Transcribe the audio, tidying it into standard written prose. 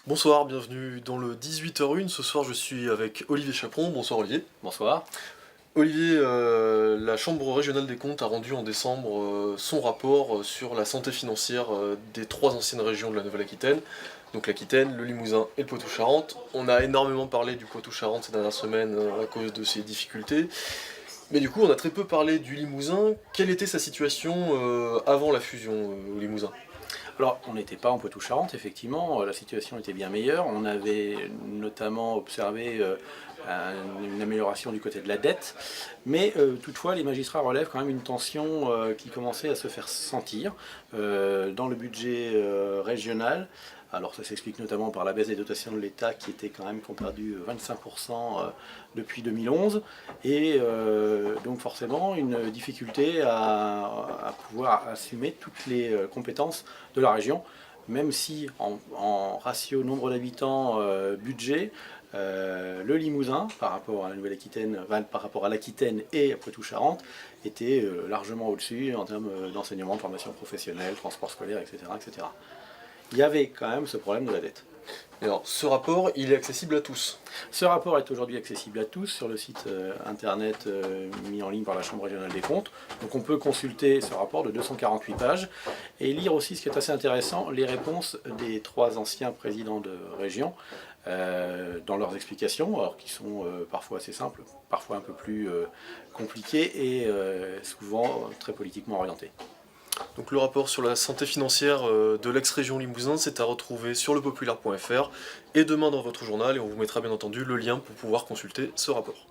Bonsoir, bienvenue dans le 18h01. Ce soir, je suis avec Olivier Chaperon. Bonsoir Olivier. Bonsoir. Olivier, la Chambre régionale des comptes a rendu en décembre son rapport sur la santé financière des trois anciennes régions de la Nouvelle-Aquitaine, donc l'Aquitaine, le Limousin et le Poitou-Charentes. On a énormément parlé du Poitou-Charentes ces dernières semaines à cause de ses difficultés, mais du coup on a très peu parlé du Limousin. Quelle était sa situation avant la fusion au Limousin? Alors, on n'était pas en Poitou-Charentes, effectivement, la situation était bien meilleure. On avait notamment observé une amélioration du côté de la dette, mais toutefois, les magistrats relèvent quand même une tension qui commençait à se faire sentir dans le budget régional. Alors ça s'explique notamment par la baisse des dotations de l'État qui était quand même, qui ont perdu 25% depuis 2011, et donc forcément une difficulté à pouvoir assumer toutes les compétences de la région, même si en ratio nombre d'habitants budget, le Limousin par rapport à la Nouvelle-Aquitaine, par rapport à l'Aquitaine et à Poitou-Charentes, était largement au-dessus en termes d'enseignement, de formation professionnelle, transport scolaire, etc., etc. Il y avait quand même ce problème de la dette. Alors, ce rapport, il est accessible à tous. Ce rapport est aujourd'hui accessible à tous sur le site internet mis en ligne par la Chambre régionale des comptes. Donc on peut consulter ce rapport de 248 pages et lire aussi, ce qui est assez intéressant, les réponses des trois anciens présidents de région dans leurs explications, alors qui sont parfois assez simples, parfois un peu plus compliquées et souvent très politiquement orientées. Donc le rapport sur la santé financière de l'ex-région Limousin, c'est à retrouver sur lepopulaire.fr et demain dans votre journal, et on vous mettra bien entendu le lien pour pouvoir consulter ce rapport.